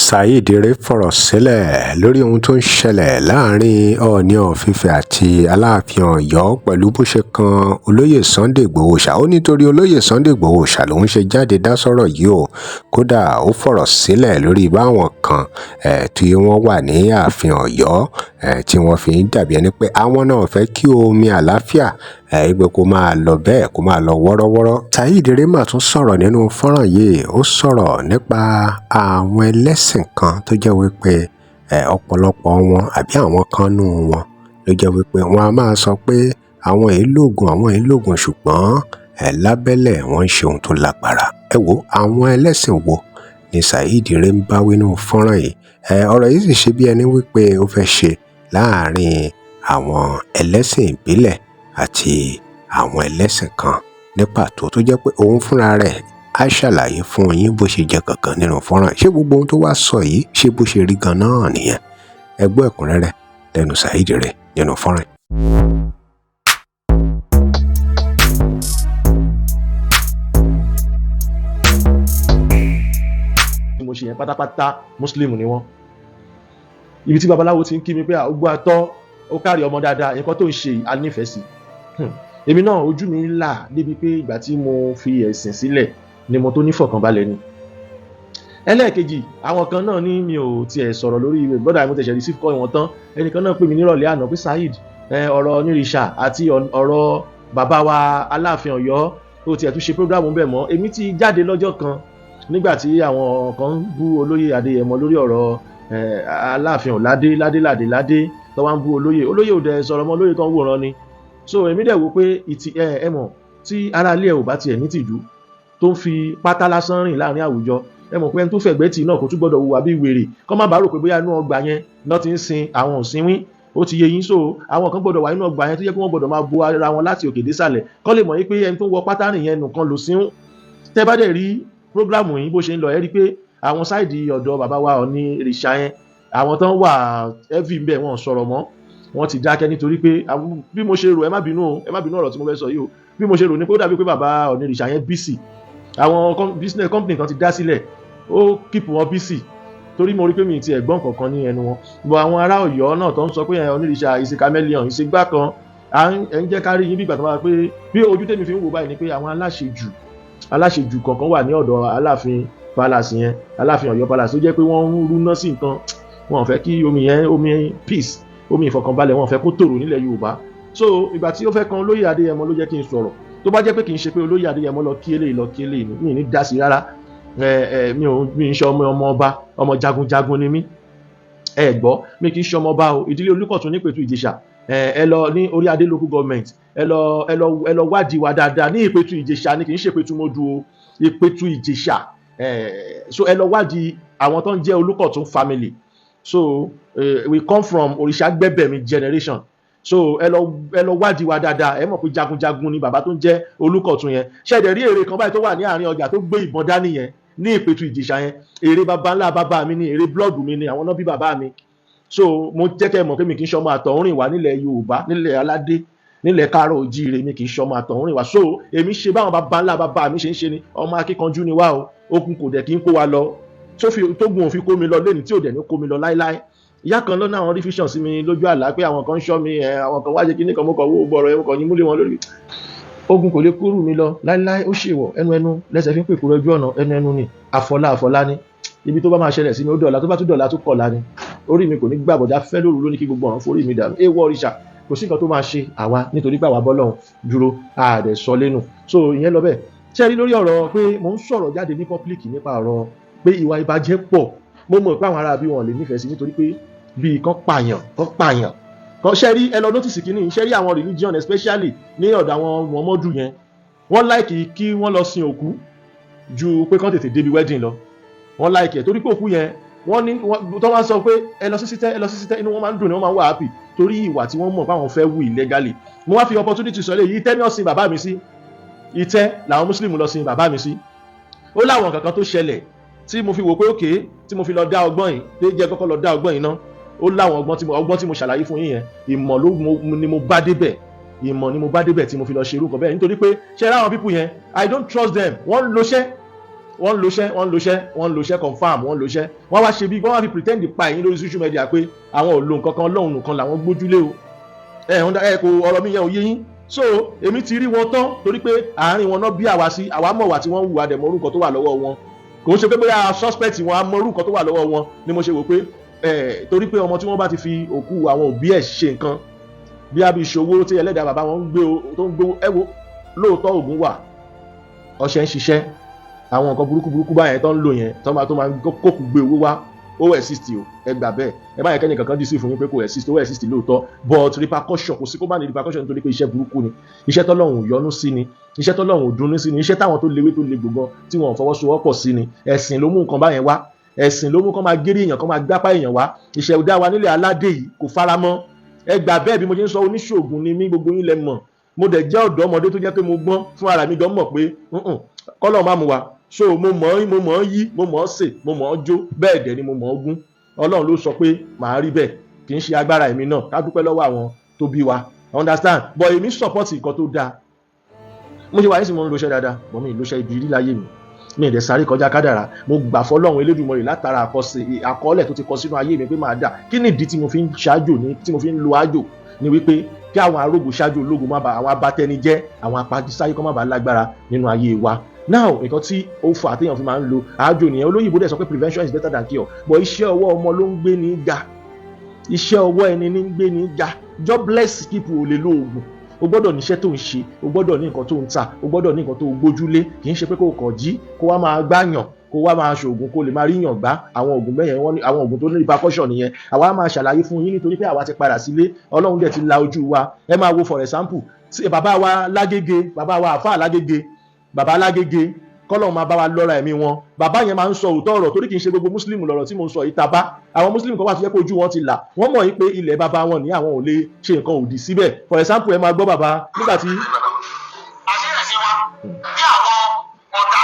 Saheed Ire fọ̀rọ̀ sílẹ̀ lórí ohun tó ń ṣẹlẹ̀ láàrin Ọọ̀ni of Ifẹ̀ àti Aláàfin Ọ̀yọ́ pẹ̀lú bó ṣe kan olóyè Sunday Igboho Òòṣà. Ó nítorí olóyè Sunday Igboho Òòṣà lòun ṣe jáde dá sọ́rọ̀ yìí o. Kódà ó fọ̀rọ̀ sílẹ̀ lórí báwọn kan tí wọ́n wà ní ààfin Ọ̀yọ́ tí wọ́n fi ń dàbí ẹni pé àwọn náà fẹ́ kí omi àlàáfíà ìgbẹ́ kó máa lọ bẹ́ẹ̀ kó máa lọ wọ́rọ́wọ́rọ́. Saheed Ire mà tún sọ̀rọ̀ nínú fọ́nrán yìí. Ó sọ̀rọ̀ nípa àwọn ẹlẹ́sìn kan tó jẹ́ wípé ọ̀pọ̀lọpọ̀ wọn àbí àwọn kan nù wọn ló jẹ́ wípé wọn a máa sọ pé àwọn èlòògùn ṣùgbọ́n lábẹ́lẹ̀ wọ́n ń ṣe ohun tó lágbára. Ẹ wo àwọn ẹlẹ́sìn wo ni Saheed Ire ń bá wí nínú fọ́nrán yìí. Ọ̀rọ̀ yìí sì ṣe bí ẹni wípé ó fẹ́ ṣe láàrin àwọn ẹlẹ́sìn ìbílẹ̀ àti àwọn ẹlẹ́sìn kan ní pàtó tó jẹ́ pé òun fúnra rẹ̀ á ṣàlàyé fún yín bó ṣe jẹ́ gangan nínú fọ́nrán. Ṣé gbogbo ohun tó wá sọ yìí ṣé bó ṣe rí gan náà nìyẹn? Ẹ gbọ́ ẹ̀kúnrẹ́rẹ́ lẹ́nu Saheed Ire nínú fọ́nrán. Mo ṣe yẹn pátápátá Muslim ni wọ́n. Ibi tí babaláwo ti ń kí mi pé àgbó atọ́ ó kárí ọmọ dáadáa nǹkan tó ń ṣe a nífẹ̀ẹ́ sí. Èmi náà ojú mi là débi pé ìgbà tí mo fi ẹ̀sìn sílẹ̀ ni mo tó nífọ̀kànbalẹ̀ ni. Ẹlẹ́ẹ̀kejì àwọn kan náà ní mi ò tiẹ̀ sọ̀rọ̀ lórí ìwé gbọ́dọ̀ mo tẹ̀sẹ̀ receive call wọn tán ẹnìkan náà pè mí nírọ̀lẹ́ àná pé Saheed ọ̀rọ̀ onírìṣà àti ọ̀rọ̀ bàbá wa Aláàfin Ọ̀yọ́ ó tiẹ̀ tún ṣe prógrámù bẹ́ẹ̀ mọ́. Èmi ti jáde lọ́jọ́ kan nígbà tí àwọn kan bú olóyè Adéyẹmọ lórí ọ̀rọ̀ Aláàfin ládé tó wá ń bú olóyè ò dẹ̀ sọ̀rọ̀ mọ́ olóyè kan wòran ni. So èmi dẹ̀ wò pé ẹ mọ̀ tí ara ilé ẹ̀ ò bá tiẹ̀ ní tìjú tó ń fi pátá lásán rìn láàrin àwùjọ ẹ mọ̀ pé ẹni tó fẹ̀gbẹ́ tì náà kò tún gbọ́dọ̀ hùwà bí wèrè kọ́ má bàa rò pé bóyá inú ọgbà yẹn náà ti ń sin àwọn òsínwín ó ti yé yín. So àwọn kan gbọ́dọ̀ wà nínú ọgbà yẹn tó jẹ́ pé wọ́n gbọ́dọ̀ máa bo ara wọn láti òkè désàlẹ̀ kọ́ lè mọ̀ yín pé ẹni tó ń wọ pátá rìn yẹn nìkan lò síún. Tẹ́ bá dẹ̀ rí prógrámù yìí bó ṣe ń lọ ẹ rí pé àwọn sáìdì ọ̀dọ̀ bàbá wa onírìṣà yẹn àwọn tán wà heavy ńbẹ̀ wọn sọ̀rọ̀ mọ́ wọ́n ti dákẹ́ nítorí pé bí mo ṣe rò ẹ má bínú ọ̀rọ̀ tí mo fẹ́ sọ yìí o bí mo ṣe rò ní pé ó dàbí pé bàbá onírìṣà yẹn bísì àwọn business company kan ti dá sílẹ̀ ó keep wọn bísì torí mo rí pé mi ti ẹ̀gbọ́n kankan ní ẹnu wọn bọ̀ àwọn ará Ọ̀yọ́ náà tó ń sọ pé onírìṣà ìṣe chameleon ìṣe gbá kan ẹ̀ ń jẹ́ ká rí yín bí ìgbà tó máa pé bí ojú tèmi fi ń wò báyìí ni pé àwọn aláṣejù kankan wà ní ọ̀dọ̀ Aláàfin Palace yẹn Aláàfin Ọ̀yọ́ Palace tó jẹ́ pé wọ́n ń rúná sí nǹkan wọn ò fẹ́ kí omi peace omi ìfọ̀kànbalẹ̀ wọn ò fẹ́ kó tòrò nílẹ̀ Yorùbá. So ìgbà tí ó fẹ́ kan olóyè Adéyẹmọ ló jẹ́ kí n sọ̀rọ̀ tó bá jẹ́ pé kì í ṣe pé olóyè Adéyẹmọ lọ kí eléyìí mi ní dá sí rárá mi ń ṣe ọmọ ọba ọmọ jagunjagun ni mí ẹ gbọ́ mi kì í ṣe ọmọ ọba o ìdílé Olúkọ̀tún ní Ìpẹ̀tù Ìjẹ̀ṣà ẹ lọ ní orí adé local government ẹ lọ wádìí wa dáadáa ní Ìpẹ̀tù Ìjẹ̀ṣà ni kì í ṣe Ìpẹ̀tù Modù o Ìpẹ̀tù Ìjẹ̀ṣà so ẹ lọ wádìí àwọn tó ń jẹ́ Olúkọ̀tún family. So we come from Òrìṣàgbẹ́bẹ̀mí generation. So ẹ lọ wádìí wa dáadáa ẹ mọ̀ pé jagunjagun ni bàbá tó ń jẹ́ Olúkọ̀tún yẹn. Ṣẹ̀dẹ̀ rí ère kan báyìí tó wà ní àárín ọjà tó gbé ìbọn dání yẹn ní Ìpẹ̀tù Ìjẹ̀ṣà yẹn ère bàbá ńlá bàbá mi ni ère blood mi ni àwọn náà bí bàbá mi. So mo jẹ́ kẹ́ mọ̀ pé mi kì í ṣọmọ àtọ̀húnrìn wá nílẹ̀ Yorùbá nílẹ̀ aládé nílẹ̀ Káàárọ̀ Oòjíire mi kì í ṣọmọ àtọ̀húnrìn wá. So èmi ṣe báwọn bàbá ńlá bàbá mi ṣe ń ṣe ni ọmọ akíkanjú ni wá o okun kò dẹ̀ kí ń kó wa lọ tó gun òfin kó mi lọ lẹ́ni tí ò dẹ̀ ní kó mi lọ láíláí. Ìyá kan lọ́nà àwọn rífíṣàn sí mi lójú àlá pé àwọn kan ń ṣọ́ mi àwọn kan wáṣe kíní kan mo kàn wó bọ̀rọ̀ ẹ̀ mo kàn yín múlé wọn lórí. Ogun kò lè kúrú mi lọ láíláí ó ṣèwọ̀ ẹnu lẹ́sẹ̀ fi ń pèkúrò ojú ọ̀nà ẹnu ni àfọlá ni ibi tó bá máa ṣẹlẹ̀ sí mi ó dọ̀la tó bá tún dọ̀la tó kọ̀la ni orí mi kò ní gbàbọ̀dá fẹ́ lóru lónìí kí gbogbo ọ̀run forí mi dànù èèwọ̀ òrìṣà kò sí nǹkan tó máa ṣe àwa nítorí pé àwa bọ́lọ́run dúró ààrẹ sọ lẹ́nu. So ìyẹn lọ bẹ́ẹ̀ ṣe rí lórí ọ̀rọ̀ pé mo ń sọ̀rọ̀ jáde ní public nípa ọ̀rọ̀ pé ìwà ìbàjẹ́ pọ̀ mo mọ̀ pé àwọn ará bí wọn lè nífẹ̀ẹ́ sí nítorí pé bí kan pààyàn kan ṣe rí ẹ lọ notice kìíní ṣe rí àwọn religion especially ní ọ̀dọ̀ àwọn Muhammadu yẹn wọ́n láìkì kí wọ́n lọ sin òkú ju pé kán tètè débi wedding lọ wọ́n láìkì ẹ̀ torí pé òkú yẹn wọ́n ní tó wá sọ pé ẹ lọ sí sítẹ́ inú wọn máa ń dùn ní wọ́n máa ń wà happy torí ìwà tí wọ́n mọ̀ báwọn fẹ́ wù illegally. Mo wá fi opportunity sọ léyìí ìtẹ́ ní ọ̀sìn bàbá mi sí ìtẹ́ làwọn Muslim lọ sin bàbá mi sí ó láwọn kankan tó ṣẹlẹ̀ tí mo fi wò pé òkè tí mo fi lọ dá ọgbọ́n yìí pé jẹ́ kọ́kọ́ lọ dá ọgbọ́n yìí ná ó láwọn ọgbọ́n tí mo ṣàlàyé fún yín yẹn ìmọ̀ ni mo bá débẹ̀ tí mo fi lọ ṣe irú nǹkan bẹ́ẹ̀ nítorí pé ṣe ráwọn people yẹn I don't trust them wọ́n ń lo ṣẹ́ wọ́n ń lo iṣẹ́ confam, wọ́n ń lo iṣẹ́, wọ́n wá ṣe bí wọ́n wá fi pretend pa ẹ̀yin lórí social media pé àwọn ò lo nǹkan kan, Ọlọ́run nìkan làwọn gbójúlé o. Kò ọ̀rọ̀ mi yẹn ò yé yín. So èmi ti rí wọn tán torí pé àárín wọn náà bí àwa sí, àwa mọ̀ wà tí wọ́n hùwà dẹ̀ mọ orúkọ tó wà lọ́wọ́ wọn. Kò ń ṣe pé bóyá suspect wọn á mọ orúkọ tó wà lọ́wọ́ wọn ni mo ṣe wò pé torí pé ọmọ tí wọ́n bá ti fi òkú àwọn òbí ẹ̀ ṣe nǹkan bí a bí ìṣòwò tí ẹlẹ́dàá bàbá wọn ń gbé tó ń gbówó ẹ wo lóòótọ́ ògùn wà, ọṣẹ ń ṣiṣẹ́, àwọn nǹkan burúkú báyẹn tó ń lò yẹn tó máa kókù gbé owó wá ó exist o, ẹ gbà bẹ́ẹ̀, ẹ bá yẹn kẹ́ni kankan dì sí fún yín pé kò exist, ó exist lóòótọ́, but repercussion kò sí kó má ní repercussion nítorí pé iṣẹ́ burúkú ni, iṣẹ́ tọ́lọ́run ò yọ́nú sí ni, iṣẹ́ tọ́lọ́run ò dùnnú sí ni, iṣẹ́ táwọn tó léwé tó le gbogbo tí wọn ò fọwọ́sowọ́pọ̀ sí ni, ẹ̀sìn ló mú nǹkan báyẹn wá, ẹ̀sìn ló mú kán máa géré èèyàn, kán máa gbápá èèyàn wá, ìṣẹ́ òdá wa nílẹ̀ aládé yìí kò faramọ́, ẹ gbà bẹ́ẹ̀ bí mo ṣe ń sọ oníṣòògùn ni mí, gbogbo yín lẹ mọ̀, mo dẹ̀ jẹ́ ọ̀dọ́ ọmọdé tó jẹ́ pé mo gbọ́n fún ara mi gan mọ̀ pé kọ́lọ̀ má mu wa, so mo mọ̀ ọ́ yí, mo mọ̀ ọ́ sè, mo mọ̀ ọ́ jó, bẹ́ẹ̀ dẹ̀ ni mo mọ̀ ọ́ gún, Ọlọ́run ló sọ pé màá rí bẹ́ẹ̀, kì í ṣe agbára èmi náà, ká dúpẹ́ lọ́wọ́ àwọn tó bí wa, understand, but èmi support nǹkan tó dáa, mo ṣe wà nísìnyí mo ń lo iṣẹ́ dáadáa, bọ́ mi ì lo iṣẹ́ ibi rí láyé mi ì dẹ̀ sáré kọjá kádàrá, mo gbà fọlọ́run Elédùmarè látara àkọọ́lẹ̀ tó ti kọ sínú ayé mi pé máa dà. Kí ni ìdí tí mo fi ń ṣáájò ní tí mo fi ń lo ájò ni wípé kí àwọn arógo ṣáájò ológun má bàa, àwọn abatẹnijẹ́, àwọn apájísáyé kọ́ má bàa lágbára nínú ayé wa. Now nǹkan tí ó fà á téèyàn fi máa ń lo ájò nìyẹn, olóyìnbó dẹ̀ sọ pé prevention is better than cure, but iṣẹ́ ọwọ́ ọmọ ló ń gbé ní ga, iṣẹ́ ọwọ́ ẹni ní ń gbé ní ga, jobless people ò lè lo oògùn, o gbọ́dọ̀ níṣẹ́ tó ń ṣe, o gbọ́dọ̀ ní nǹkan tó ń ta, o gbọ́dọ̀ ní nǹkan tó gbójúlé, kì í ṣe pé kó kàn jí kó wá máa gbáyàn, kó wá máa ṣoògùn kó lè máa ríyàn gbá, àwọn oògùn bẹ́yẹn wọ́n ní àwọn oògùn tó ní repercussion nìyẹn, àwa máa ṣàlàyé fún yín nítorí pé àwa ti padà sílé, Ọlọ́run dẹ̀ ti la ojú wa. Ẹ máa wo for example bàbá wa Lágége, bàbá wa àfáà Lágége, bàbá Lágége kọ́lọ̀ máa bá wa lọ́ra ẹ̀mí wọn, bàbá yẹn máa ń sọ òótọ́ ọ̀rọ̀ torí kì í ṣe gbogbo muslim lọ̀rọ̀ tí mo ń sọ yìí tabá, àwọn muslim kan wà tó jẹ́ pé ojú wọn ti là, wọ́n mọ̀ pé ilẹ̀ bàbá wọn ní àwọn ò lè ṣe nǹkan òdì síbẹ̀. For example ẹ máa gbọ́ bàbá nígbà tí. àṣírí wa bí àwọn ọ̀tá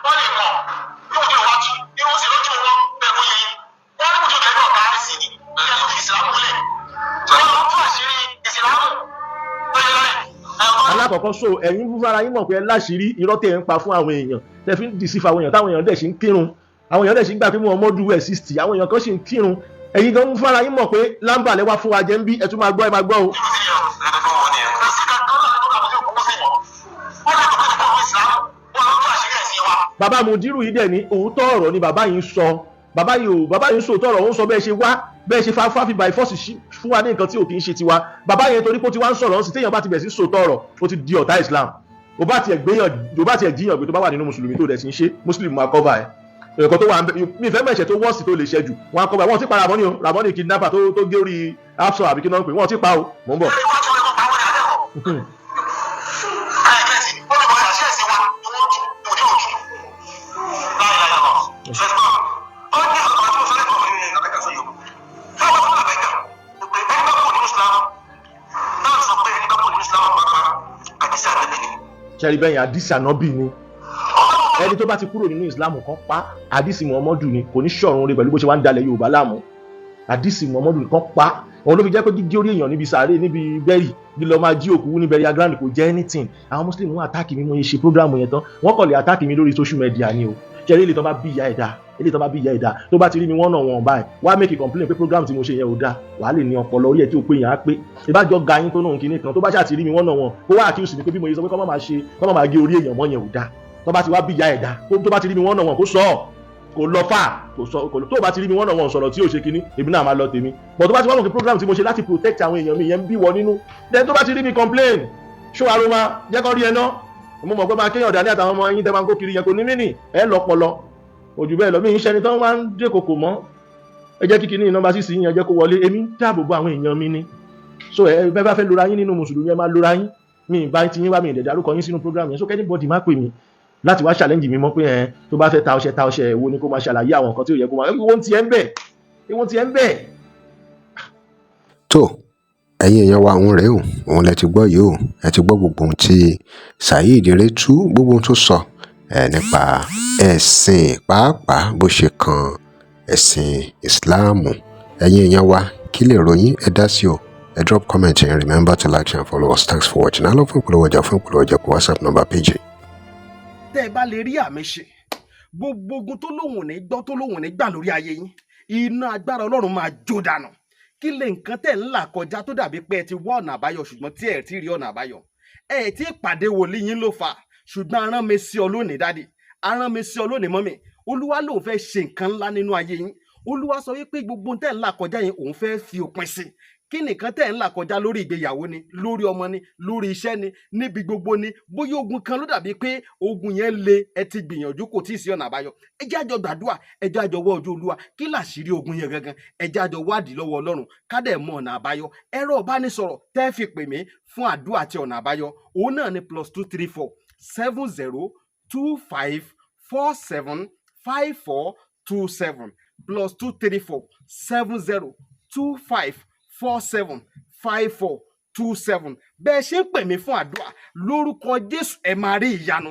wọ́n lè mọ̀ bí wọ́n ti lọ wájú bí wọ́n sì lójú wọn bẹ́ẹ̀ kó yẹ yín wọ́n ní ojú ìgbẹ́jọ́ ọ̀tá rẹ̀ sí ni bẹ́ẹ̀ ló fi ìsìlámù lẹ̀ wọ́n lọ fún àṣírí ìsìlámù bẹ́ẹ̀ lọ́rẹ̀. Alákọ̀ọ́kọ́ so ẹ̀yin fúnfún ara yín mọ̀ pé láṣìírí irọ́ tẹ̀ ń pa fún àwọn èèyàn tẹ̀ fi ń dì sí fa àwọn èèyàn táwọn èèyàn dẹ̀ ṣe ń kírun, àwọn èèyàn dẹ̀ ṣe ń gbà pé Muhammadu ẹ̀ 60, àwọn èèyàn kan ṣe ń kírun, ẹ̀yin gan fúnfún ara yín mọ̀ pé lámbà lẹ́wà fún wa jẹ́ ń bí ẹ tún máa gbọ́ o. Bàbá Mudiru yìí dẹ̀ ní òótọ́ ọ̀rọ̀ ni bàbá yìí ń sọ, bàbá yìí ń sọ òótọ́ ọ̀rọ̀, ó ń sọ bẹ́ẹ̀ ṣe wá bẹ́ẹ̀ ṣe fáfi by force fún wa ní nǹkan tí ò kì í ṣe tiwa. Bàbá yẹn torí pé ó ti wá ń sọ̀rọ̀ ọ̀sìn téèyàn bá ti bẹ̀ sí sòótọ́ ọ̀rọ̀ ó ti di ọ̀tá Islam. Ó bá tiẹ̀ jíyàn pé tó bá wà nínú mùsùlùmí tó dẹ̀ sí ń ṣe mùsùlùmí máa cover ẹ̀. Ẹ̀kọ́ tó wà mí fẹ́ mẹ̀ṣẹ̀ tó wọ́ọ̀sì tó lè ṣẹ́ jù wọ́n á cover. Wọ́n ti pa Ramoni kidnapper tó gé orí Absalom àbí kí náà ń pè wọ́n ti pa o, mò ń bọ̀. Ṣẹ́rí bẹ́yìn àdìsí ànábì ni ẹni tó bá ti kúrò nínú Islam kan pa, àdìsí Muhammadu ni, kò ní ṣọ̀run rẹ̀ pẹ̀lú bó ṣe wá ń dalẹ̀ Yorùbá láàmú, àdìsí Muhammadu kan pa. Òun ló fi jẹ́ pé gígé orí èèyàn níbi sàárè níbi bẹ́rì bí lọ́ọ́ máa jí òkú ní burial ground kò jẹ́ anything. Àwọn Muslim wọn àtáàkì mi mo ṣe program yẹn tán wọ́n kàn lè àtáàkì mi lórí social media ni o. Ṣẹ́rí ilé tó bá bí ìyá ẹ̀dá tó bá ti rí mi wọ́n náà wọ̀n báyìí wá make a complaint pé program tí mo ṣe yẹn ò dáa, wàá lè ní ọpọlọ orí ẹ̀ tí ò pé yẹn á pé ìbájọ́ ga yín tó náà kìíní kan tó bá ṣáà ti rí mi wọ́n náà wọ̀n kó wá accuse mi pé bí mo yẹ sọ pé kọ́ máa gé orí èèyàn mọ́ yẹn ò dáa. Tó bá ti wá bí ìyá ẹ̀dá tó bá ti rí mi wọ́n náà wọ̀n kó sọ ọ́ kò lọ fà tó bá ti rí mi wọ́n náà wọ̀n sọ̀rọ̀ tí ò ṣe kíní èmi náà máa lọ tèmi. But tó bá ti wá mọ̀ pé program tí mo ṣe láti protect àwọn èèyàn mi yẹn ń bí wọ nínú then tó bá ti rí mi complain ṣó aroma jẹ́ kọ́ rí ẹ ná mo mọ̀ pé máa kéèyàn dání àtàwọn ọmọ yín tẹ́ máa ń kó kiri yẹn kò ní mí nì ẹ lọ́pọlọ òjò bẹ́ẹ̀ lọ mí ń ṣẹni tó máa ń dé kòkò mọ́ ẹ jẹ́ kíkiri nọ́mbà 6 yín ẹ jẹ́ kó wọlé èmi ń dáàbò bo àwọn èèyàn mi ni. So ẹ bẹ́ẹ̀ bá fẹ́ lora yín nínú mùsùlùmí ẹ máa lora yín, mi ì bá ti yín wá mi ì dẹ̀ dárúkọ yín sínú program yẹn, so anybody má pè mí láti wá challenge mi mọ́ pé tó bá fẹ́ ta ọṣẹ wo ni kó máa ṣàlàyé àwọn nǹkan tí ò yẹ kó máa ìwọ́n ti ẹ̀ ń bẹ̀. tó ẹ̀yin èèyàn wa òun rèé o, òun lẹ ti gbọ́ yìí o, ẹ ti gbọ́ gbogbo ohun tí Saheed Retú gbogbo ohun tó sọ nípa ẹ̀sìn pàápàá bó ṣe kan ẹ̀sìn ìsìláàmù. Ẹ̀yin èèyàn wa kí lè ròyìn ẹ dá sí o, ẹ drop comment and remember to like and follow us. Thanks for watching. Àlọ́ fún ìpolówó ọjà kó WhatsApp number page. Tẹ́ ẹ bá lè rí àmì ṣe gbogbo ogun tó lóhùn ò ní gbọ́ tó lóhùn ò ní gbà lórí ayé yín, iná agbára Ọlọ́run máa jó dànù. Kí lè nǹkan tẹ̀ ń là kọjá tó dàbí pé ẹ ti wá ọ̀nà àbáyọ ṣùgbọ́n tí ẹ ti rí ọ̀nà àbáyọ? Ẹ ti pàdé wòlíì yín ló fà, ṣùgbọ́n arán mi sí ọ lónìí dádì, arán mi sí ọ lónìí mọ́mì. Olúwa lòun fẹ́ ṣe nǹkan ńlá nínú ayé yín. Olúwa sọ wípé gbogbo tẹ̀ ń là kọjá yẹn òun fẹ́ fi òpin sí. Kí nìkan tẹ̀ ń là kọjá lórí ìgbéyàwó ni, lórí ọmọ ni, lórí iṣẹ́ ni, níbi gbogbo ni, bóyá ogun kan ló dàbí pé ogun yẹn le, ẹ ti gbìyànjú kò tí ì sí ọ̀nà àbáyọ. Ẹ jẹ́ àjọ gbàdúrà, ẹ jẹ́ àjọ wá ojú Olúwa, kí làṣírí ogun yẹn gangan, ẹ jẹ́ àjọ wádìí lọ́wọ́ Ọlọ́run ká dẹ̀ mọ ọ̀nà àbáyọ. Ẹ̀rọ ìbánisọ̀rọ̀ tẹ́ fi pè mí fún àdúrà àti ọ̀nà àbáyọ òun náà ni +234 7025 475427 +234 7025 475427. Bẹ́ẹ̀ ṣe ń pè mí fún àdúrà lórúkọ Jésù ẹ máa rí ìyanu.